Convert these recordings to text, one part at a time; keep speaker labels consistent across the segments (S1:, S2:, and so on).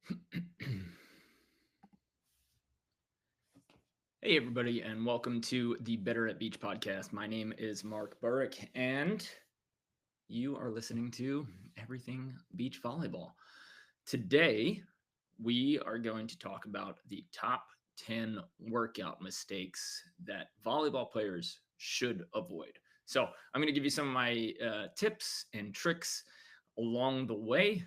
S1: Hey, everybody, and welcome to the Better at Beach podcast. My name is Mark Burrick, and you are listening to Everything Beach Volleyball. Today, we are going to talk about the top 10 workout mistakes that volleyball players should avoid. So, I'm going to give you some of my tips and tricks along the way.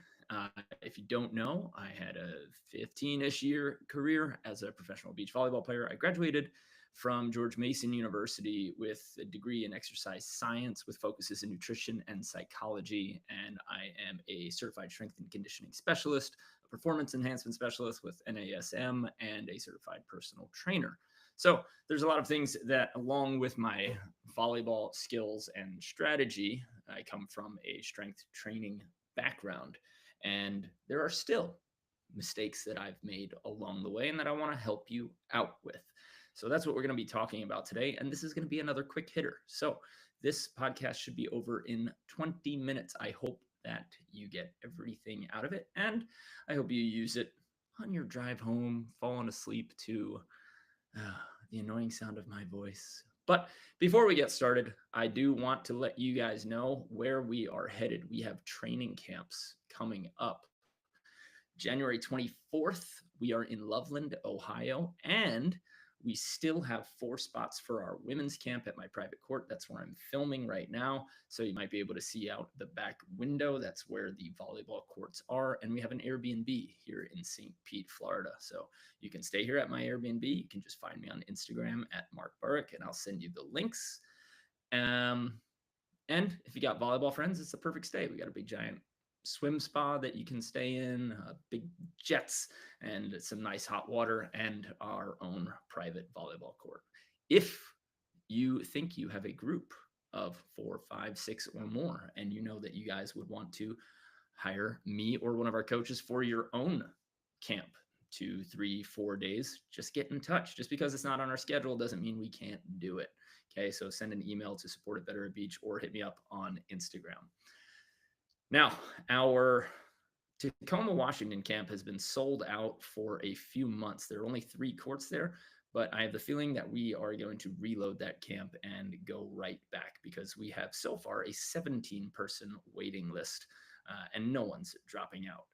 S1: If you don't know, I had a 15-ish year career as a professional beach volleyball player. I graduated from George Mason University with a degree in exercise science with focuses in nutrition and psychology. And I am a certified strength and conditioning specialist, a performance enhancement specialist with NASM, and a certified personal trainer. So there's a lot of things that, along with my volleyball skills and strategy, I come from a strength training background. And there are still mistakes that I've made along the way and that I want to help you out with. So that's what we're going to be talking about today. And this is going to be another quick hitter. So this podcast should be over in 20 minutes. I hope that you get everything out of it. And I hope you use it on your drive home, falling asleep to the annoying sound of my voice. But before we get started, I do want to let you guys know where we are headed. We have training camps coming up. January 24th, we are in Loveland, Ohio, and we still have 4 spots for our women's camp at my private court. That's where I'm filming right now. So you might be able to see out the back window. That's where the volleyball courts are. And we have an Airbnb here in St. Pete, Florida. So you can stay here at my Airbnb. You can just find me on Instagram at Mark Burrick, and I'll send you the links. And if you got volleyball friends, it's a perfect stay. We got a big giant swim spa that you can stay in, big jets, and some nice hot water, and our own private volleyball court. If you think you have a group of 4, 5, 6, or more, and you know that you guys would want to hire me or one of our coaches for your own camp, 2, 3, 4 days, just get in touch. Just because it's not on our schedule doesn't mean we can't do it. Okay, so send an email to support at Better at Beach or hit me up on Instagram. Now, our Tacoma, Washington camp has been sold out for a few months. There are only 3 courts there, but I have the feeling that we are going to reload that camp and go right back because we have so far a 17-person waiting list, and no one's dropping out.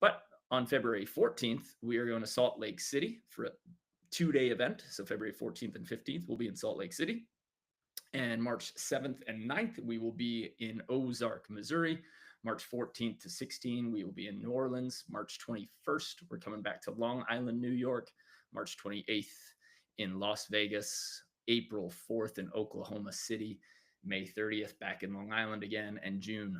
S1: But on February 14th, we are going to Salt Lake City for a 2-day event. So February 14th and 15th, we'll be in Salt Lake City. And March 7th and 9th, we will be in Ozark, Missouri. March 14th to 16th, we will be in New Orleans. March 21st, we're coming back to Long Island, New York. March 28th in Las Vegas. April 4th in Oklahoma City. May 30th back in Long Island again. And June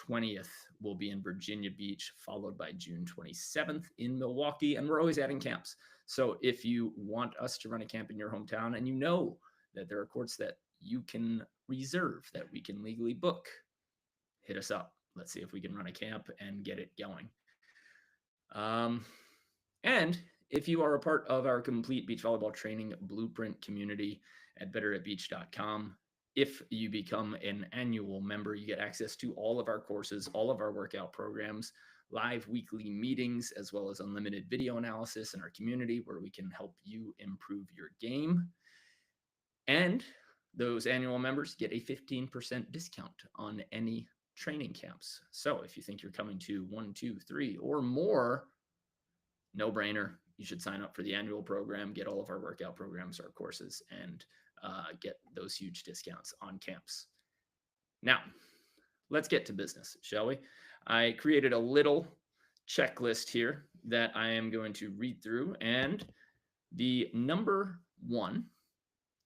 S1: 20th will be in Virginia Beach, followed by June 27th in Milwaukee. And we're always adding camps. So if you want us to run a camp in your hometown and you know that there are courts that you can reserve, that we can legally book, hit us up. Let's see if we can run a camp and get it going. And if you are a part of our complete beach volleyball training blueprint community at betteratbeach.com, if you become an annual member, you get access to all of our courses, all of our workout programs, live weekly meetings, as well as unlimited video analysis in our community where we can help you improve your game. And those annual members get a 15% discount on any training camps. So if you think you're coming to 1, 2, 3, or more, no brainer. You should sign up for the annual program, get all of our workout programs, our courses, and get those huge discounts on camps. Now, let's get to business, shall we? I created a little checklist here that I am going to read through. And the number one,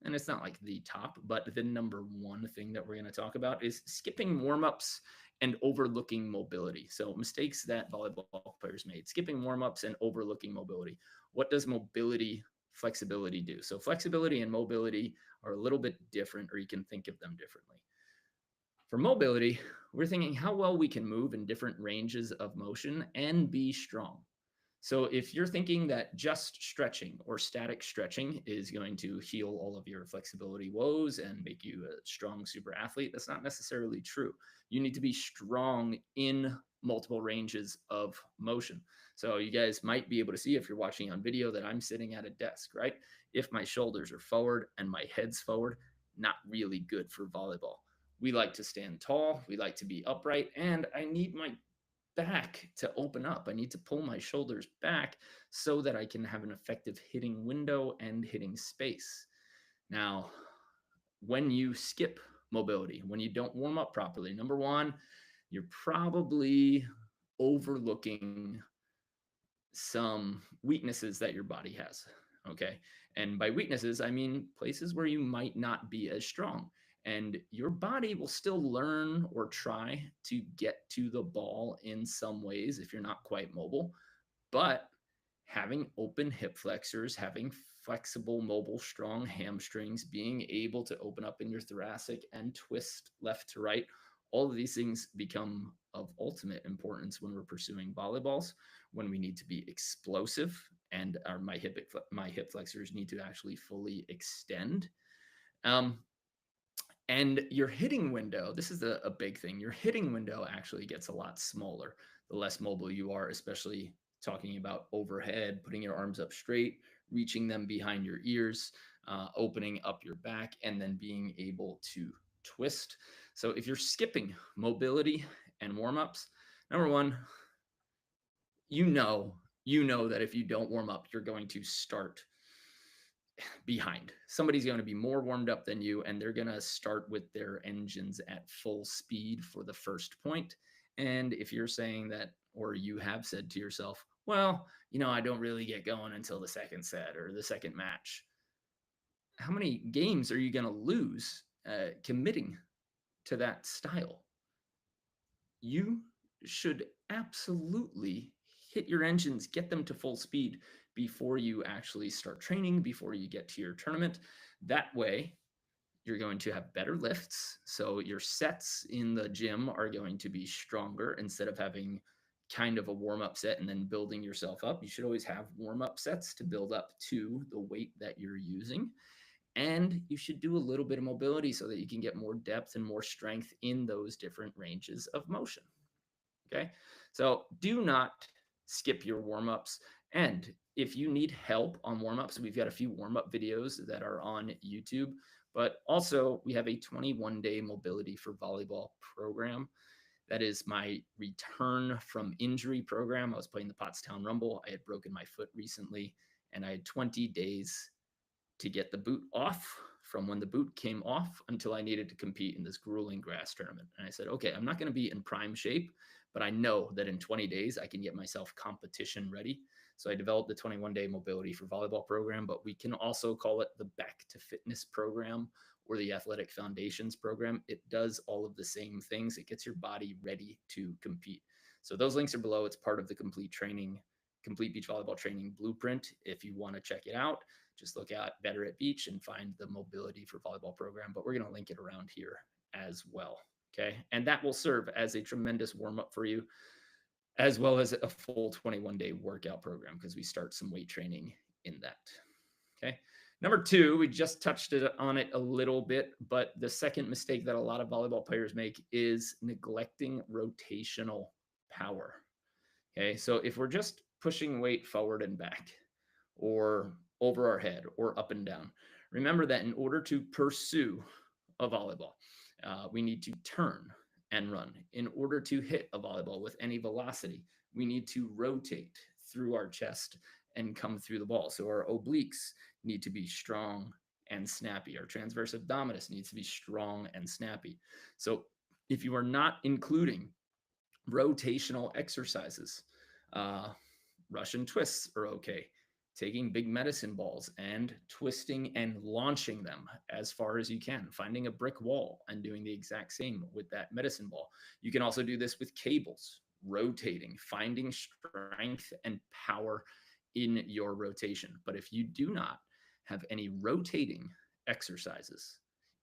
S1: and it's not like the top, but the number one thing that we're going to talk about is skipping warmups and overlooking mobility. So mistakes that volleyball players made, skipping warmups and overlooking mobility. What does mobility flexibility do? So flexibility and mobility are a little bit different, or you can think of them differently. For mobility, we're thinking how well we can move in different ranges of motion and be strong. So if you're thinking that just stretching or static stretching is going to heal all of your flexibility woes and make you a strong super athlete, that's not necessarily true. You need to be strong in multiple ranges of motion. So you guys might be able to see if you're watching on video that I'm sitting at a desk, right? If my shoulders are forward and my head's forward, not really good for volleyball. We like to stand tall, we like to be upright, and I need my back to open up. I need to pull my shoulders back so that I can have an effective hitting window and hitting space. Now, when you skip mobility, when you don't warm up properly, number one, you're probably overlooking some weaknesses that your body has. Okay. And by weaknesses, I mean places where you might not be as strong. And your body will still learn or try to get to the ball in some ways if you're not quite mobile. But having open hip flexors, having flexible, mobile, strong hamstrings, being able to open up in your thoracic and twist left to right, all of these things become of ultimate importance when we're pursuing volleyballs, when we need to be explosive and my hip flexors need to actually fully extend. Um, and your hitting window, this is a big thing. Your hitting window actually gets a lot smaller the less mobile you are, especially talking about overhead, putting your arms up straight, reaching them behind your ears, opening up your back, and then being able to twist. So if you're skipping mobility and warm ups, number one, you know, you know that if you don't warm up, you're going to start behind. Somebody's going to be more warmed up than you, and they're going to start with their engines at full speed for the first point. And if you're saying that, or you have said to yourself, well, I don't really get going until the second set or the second match, how many games are you going to lose committing to that style? You should absolutely hit your engines, get them to full speed before you actually start training, before you get to your tournament. That way, you're going to have better lifts. So your sets in the gym are going to be stronger instead of having kind of a warm up set and then building yourself up. You should always have warm up sets to build up to the weight that you're using. And you should do a little bit of mobility so that you can get more depth and more strength in those different ranges of motion. Okay. So do not skip your warm ups. And if you need help on warm ups, we've got a few warm up videos that are on YouTube. But also, we have a 21-day mobility for volleyball program. That is my return from injury program. I was playing the Pottstown Rumble. I had broken my foot recently, and I had 20 days to get the boot off from when the boot came off until I needed to compete in this grueling grass tournament. And I said, okay, I'm not going to be in prime shape, but I know that in 20 days I can get myself competition ready. So I developed the 21-day mobility for volleyball program, but we can also call it the Back to Fitness program or the Athletic Foundations program. It does all of the same things. It gets your body ready to compete. So those links are below. It's part of the complete beach volleyball training blueprint. If you want to check it out, just look at Better at Beach and find the mobility for volleyball program, but we're going to link it around here as well. Okay. And that will serve as a tremendous warm up for you, as well as a full 21-day workout program because we start some weight training in that. Okay. Number two, we just touched on it a little bit, but the second mistake that a lot of volleyball players make is neglecting rotational power. Okay. So if we're just pushing weight forward and back, or over our head, or up and down, remember that in order to pursue a volleyball, we need to turn and run. In order to hit a volleyball with any velocity, we need to rotate through our chest and come through the ball. So our obliques need to be strong and snappy. Our transverse abdominis needs to be strong and snappy. So if you are not including rotational exercises, Russian twists are okay. Taking big medicine balls and twisting and launching them as far as you can, finding a brick wall and doing the exact same with that medicine ball. You can also do this with cables, rotating, finding strength and power in your rotation. But if you do not have any rotating exercises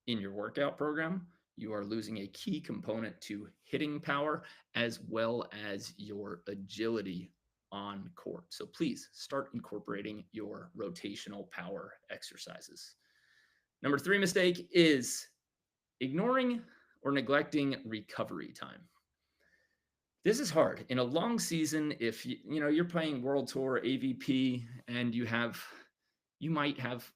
S1: in your workout program, you are losing a key component to hitting power as well as your agility on court. So please start incorporating your rotational power exercises. Number three mistake is ignoring or neglecting recovery time. This is hard. In a long season, if you're playing World Tour, AVP, and you might have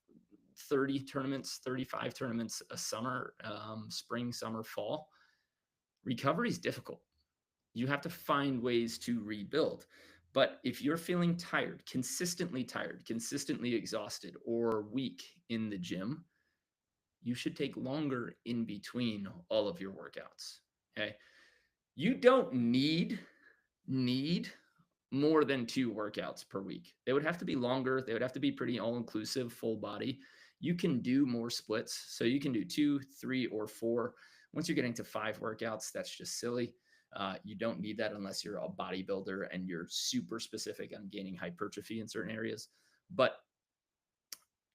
S1: 30 tournaments, 35 tournaments a summer, spring, summer, fall. Recovery is difficult. You have to find ways to rebuild. But if you're feeling tired, consistently exhausted, or weak in the gym, you should take longer in between all of your workouts. Okay. You don't need more than 2 workouts per week. They would have to be longer. They would have to be pretty all inclusive, full body. You can do more splits. So you can do 2, 3, or 4. Once you're getting to 5 workouts, that's just silly. You don't need that unless you're a bodybuilder and you're super specific on gaining hypertrophy in certain areas. But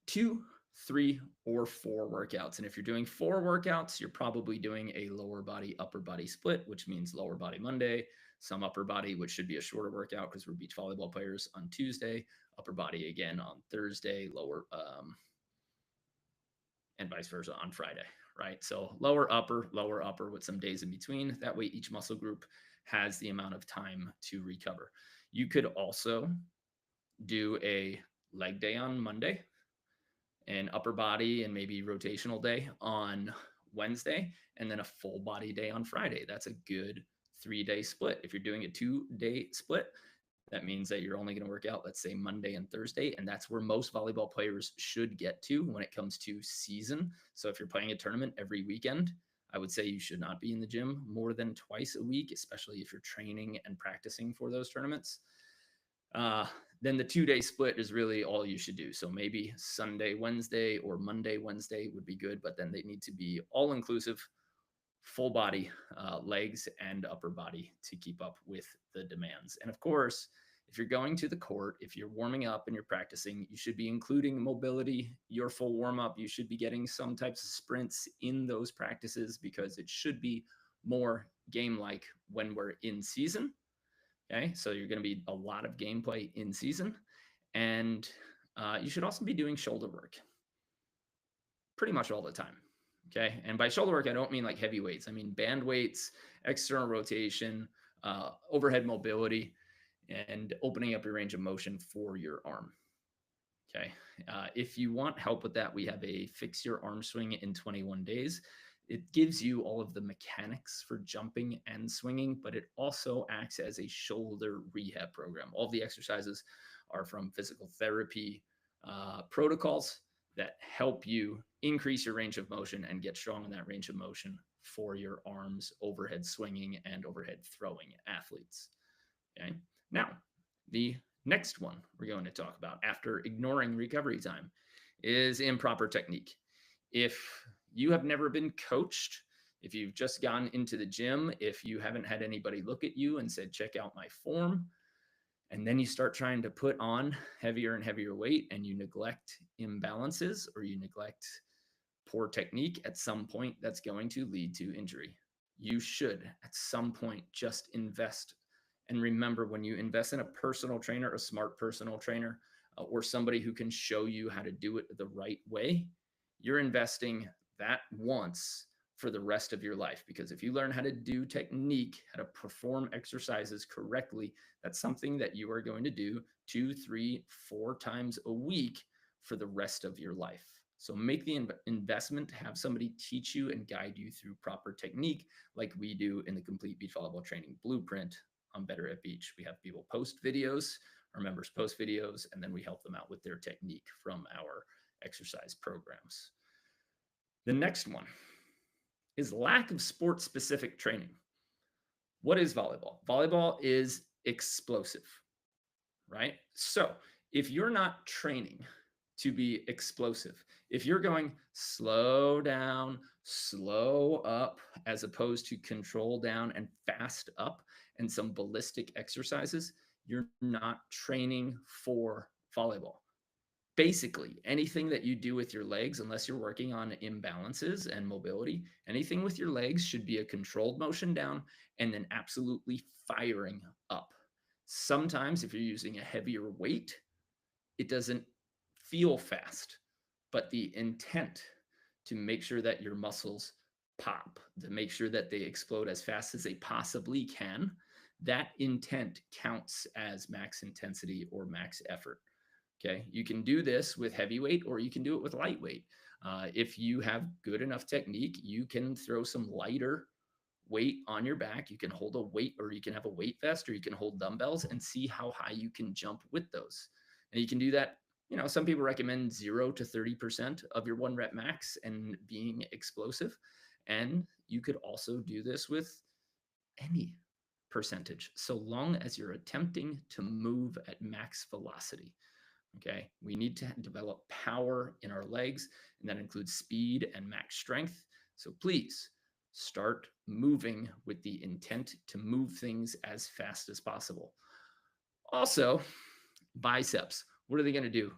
S1: 2, 3, or 4 workouts. And if you're doing 4 workouts, you're probably doing a lower body, upper body split, which means lower body Monday, some upper body, which should be a shorter workout because we're beach volleyball players, on Tuesday, upper body again on Thursday, and vice versa on Friday, right? So lower, upper with some days in between. That way each muscle group has the amount of time to recover. You could also do a leg day on Monday, an upper body and maybe rotational day on Wednesday, and then a full body day on Friday. That's a good 3-day split. If you're doing a 2-day split, that means that you're only going to work out, let's say, Monday and Thursday. And that's where most volleyball players should get to when it comes to season. So if you're playing a tournament every weekend, I would say you should not be in the gym more than twice a week, especially if you're training and practicing for those tournaments. Then the 2-day split is really all you should do. So maybe Sunday, Wednesday, or Monday, Wednesday would be good, but then they need to be all inclusive, full body, legs and upper body to keep up with the demands. And of course, if you're going to the court, if you're warming up and you're practicing, you should be including mobility, your full warm up. You should be getting some types of sprints in those practices because it should be more game like when we're in season. Okay, so you're going to be a lot of gameplay in season, and you should also be doing shoulder work pretty much all the time. Okay, and by shoulder work, I don't mean like heavy weights. I mean band weights, external rotation, overhead mobility, and opening up your range of motion for your arm. Okay, if you want help with that, we have a Fix Your Arm Swing in 21 Days. It gives you all of the mechanics for jumping and swinging, but it also acts as a shoulder rehab program. All the exercises are from physical therapy protocols that help you increase your range of motion and get strong in that range of motion for your arms, overhead swinging, and overhead throwing athletes. Okay. Now, the next one we're going to talk about after ignoring recovery time is improper technique. If you have never been coached, if you've just gone into the gym, if you haven't had anybody look at you and said, check out my form, and then you start trying to put on heavier and heavier weight and you neglect imbalances or you neglect poor technique, at some point that's going to lead to injury. You should at some point just invest. And remember, when you invest in a personal trainer, a smart personal trainer, or somebody who can show you how to do it the right way, you're investing that once for the rest of your life. Because if you learn how to do technique, how to perform exercises correctly, that's something that you are going to do 2, 3, 4 times a week for the rest of your life. So make the investment to have somebody teach you and guide you through proper technique, like we do in the Complete Beach Volleyball Training Blueprint on Better at Beach. We have people post videos, our members post videos, and then we help them out with their technique from our exercise programs. The next one is lack of sport-specific training. What is volleyball? Volleyball is explosive, right? So if you're not training to be explosive, if you're going slow down, slow up, as opposed to control down and fast up and some ballistic exercises, you're not training for volleyball. Basically, anything that you do with your legs, unless you're working on imbalances and mobility, anything with your legs should be a controlled motion down and then absolutely firing up. Sometimes if you're using a heavier weight, it doesn't feel fast, but the intent to make sure that your muscles pop, to make sure that they explode as fast as they possibly can, that intent counts as max intensity or max effort. Okay. You can do this with heavyweight or you can do it with lightweight. If you have good enough technique, you can throw some lighter weight on your back. You can hold a weight, or you can have a weight vest, or you can hold dumbbells and see how high you can jump with those. And you can do that. Some people recommend 0 to 30% of your 1 rep max and being explosive. And you could also do this with any percentage, so long as you're attempting to move at max velocity. Okay. We need to develop power in our legs, and that includes speed and max strength. So please start moving with the intent to move things as fast as possible. Also, biceps. What are they going to do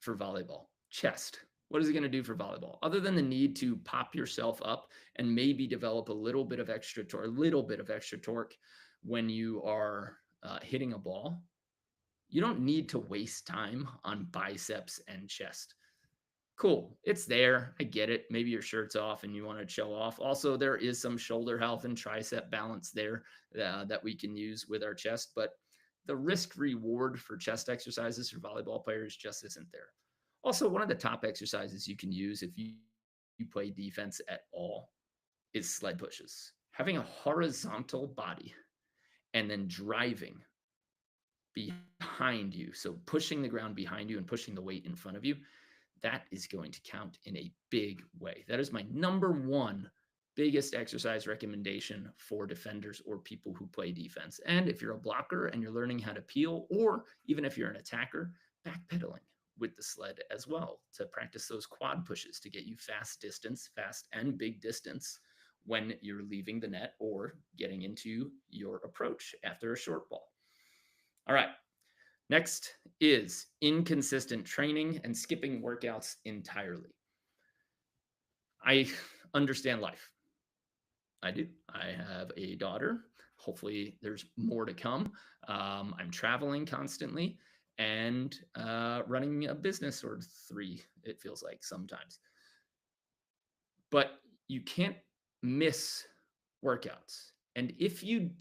S1: for volleyball? Chest. What is it going to do for volleyball? Other than the need to pop yourself up and maybe develop a little bit of extra torque when you are hitting a ball, you don't need to waste time on biceps and chest. Cool. It's there. I get it. Maybe your shirt's off and you want to show off. Also, there is some shoulder health and tricep balance there that we can use with our chest, but the risk reward for chest exercises for volleyball players just isn't there. Also, one of the top exercises you can use if you play defense at all is sled pushes. Having a horizontal body and then driving behind you, so pushing the ground behind you and pushing the weight in front of you, that is going to count in a big way. That is my number one biggest exercise recommendation for defenders or people who play defense. And if you're a blocker and you're learning how to peel, or even if you're an attacker, backpedaling with the sled as well to practice those quad pushes to get you fast and big distance when you're leaving the net or getting into your approach after a short ball. All right. Next is inconsistent training and skipping workouts entirely. I understand life. I do. I have a daughter. Hopefully, there's more to come. I'm traveling constantly and running a business or 3, it feels like sometimes. But you can't miss workouts. And if you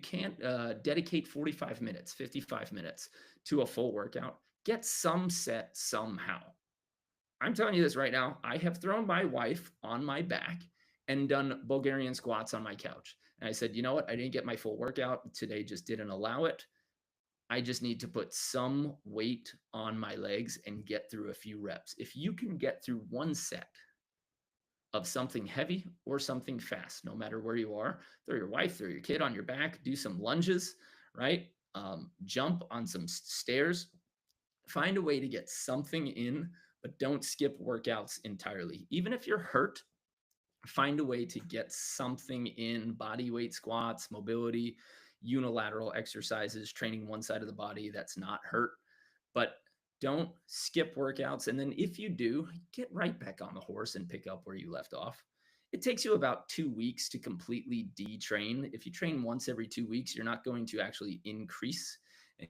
S1: can't dedicate 45 minutes, 55 minutes to a full workout, get some set somehow. I'm telling you this right now. I have thrown my wife on my back and done Bulgarian squats on my couch. And I said, you know what? I didn't get my full workout. Today just didn't allow it. I just need to put some weight on my legs and get through a few reps. If you can get through one set of something heavy or something fast, no matter where you are, throw your wife, throw your kid on your back, do some lunges, right? Jump on some stairs, find a way to get something in, but don't skip workouts entirely. Even if you're hurt, find a way to get something in: body weight squats, mobility, unilateral exercises, training one side of the body that's not hurt. But don't skip workouts. And then if you do, get right back on the horse and pick up where you left off. It takes you about 2 weeks to completely detrain. If you train once every 2 weeks, you're not going to actually increase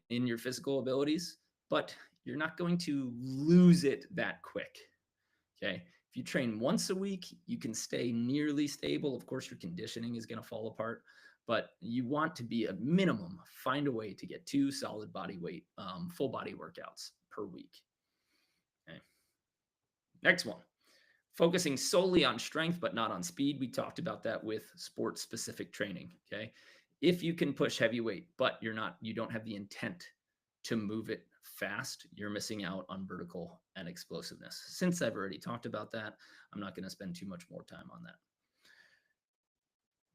S1: in your physical abilities, but you're not going to lose it that quick. Okay. If you train once a week, you can stay nearly stable. Of course, your conditioning is going to fall apart, but you want to be a minimum, find a way to get 2 solid body weight, full body workouts per week. Okay. Next one, focusing solely on strength, but not on speed. We talked about that with sports specific training. Okay. If you can push heavyweight, but you don't have the intent to move it fast, you're missing out on vertical and explosiveness. Since I've already talked about that, I'm not going to spend too much more time on that.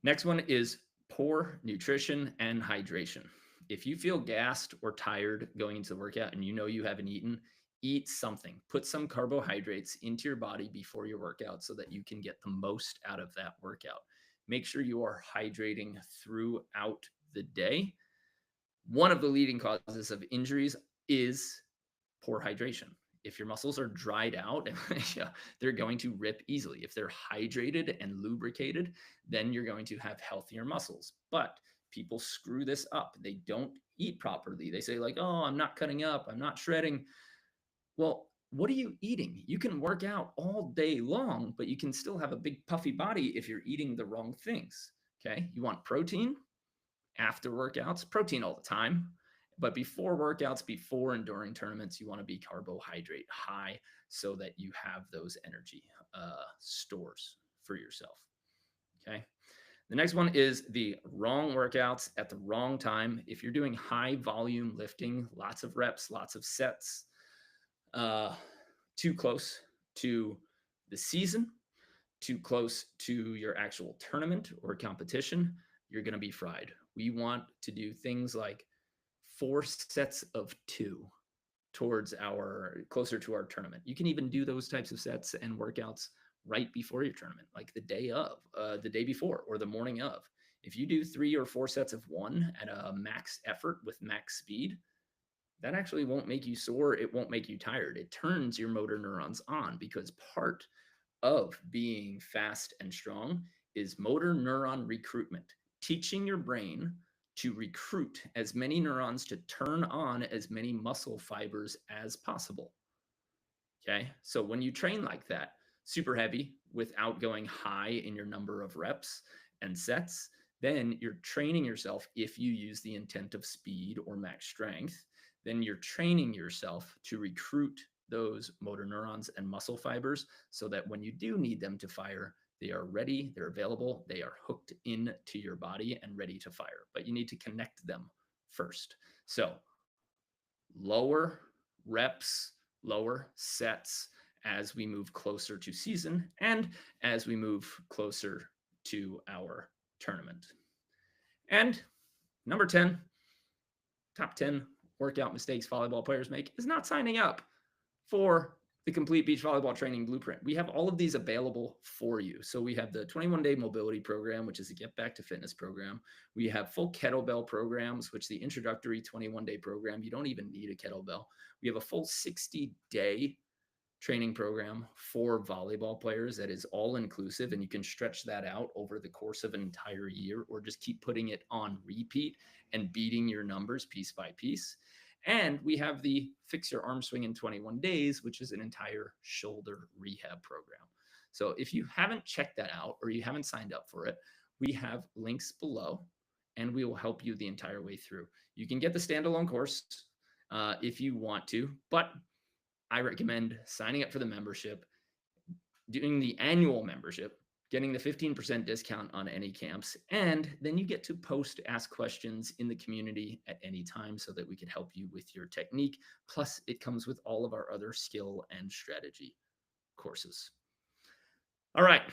S1: Next one is poor nutrition and hydration. If you feel gassed or tired going into the workout and you know you haven't eaten, eat something. Put some carbohydrates into your body before your workout so that you can get the most out of that workout. Make sure you are hydrating throughout the day. One of the leading causes of injuries is poor hydration. If your muscles are dried out, they're going to rip easily. If they're hydrated and lubricated, then you're going to have healthier muscles. But people screw this up. They don't eat properly. They say like, oh, I'm not cutting up, I'm not shredding. Well, what are you eating? You can work out all day long, but you can still have a big puffy body if you're eating the wrong things. Okay. You want protein After workouts, protein all the time. But before workouts, before and during tournaments, you want to be carbohydrate high so that you have those energy stores for yourself. Okay. The next one is the wrong workouts at the wrong time. If you're doing high volume lifting, lots of reps, lots of sets, uh, too close to the season, too close to your actual tournament or competition, you're going to be fried. We want to do things like 4 sets of 2 towards our closer to our tournament. You can even do those types of sets and workouts right before your tournament, like the day of, the day before, or the morning of. If you do 3 or 4 sets of 1 at a max effort with max speed, that actually won't make you sore. It won't make you tired. It turns your motor neurons on because part of being fast and strong is motor neuron recruitment, teaching your brain to recruit as many neurons to turn on as many muscle fibers as possible. Okay. So when you train like that, super heavy without going high in your number of reps and sets, then you're training yourself. If you use the intent of speed or max strength, then you're training yourself to recruit those motor neurons and muscle fibers so that when you do need them to fire, they are ready, they're available, they are hooked into your body and ready to fire. But you need to connect them first. So lower reps, lower sets as we move closer to season and as we move closer to our tournament. And number 10, top 10 workout mistakes volleyball players make is not signing up for the complete beach volleyball training blueprint. We have all of these available for you. So we have the 21-day mobility program, which is a get back to fitness program. We have full kettlebell programs, which the introductory 21-day program, you don't even need a kettlebell. We have a full 60-day training program for volleyball players that is all inclusive, and you can stretch that out over the course of an entire year or just keep putting it on repeat and beating your numbers piece by piece. And we have the Fix Your Arm Swing in 21 Days, which is an entire shoulder rehab program. So if you haven't checked that out or you haven't signed up for it, we have links below and we will help you the entire way through. You can get the standalone course if you want to, but I recommend signing up for the membership, doing the annual membership, getting the 15% discount on any camps, and then you get to post, ask questions in the community at any time so that we can help you with your technique. Plus, it comes with all of our other skill and strategy courses. All right,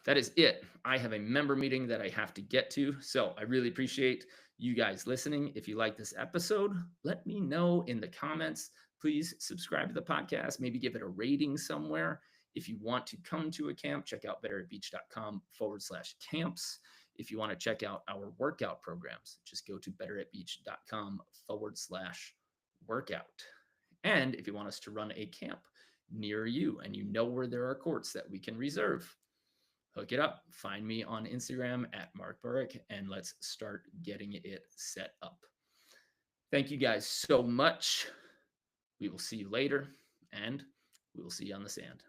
S1: that is it. I have a member meeting that I have to get to, so I really appreciate you guys listening. If you like this episode, let me know in the comments. Please subscribe to the podcast, maybe give it a rating somewhere. If you want to come to a camp, check out betteratbeach.com/camps. If you want to check out our workout programs, just go to betteratbeach.com/workout. And if you want us to run a camp near you and you know where there are courts that we can reserve, hook it up. Find me on Instagram at Mark Burrick and let's start getting it set up. Thank you guys so much. We will see you later and we will see you on the sand.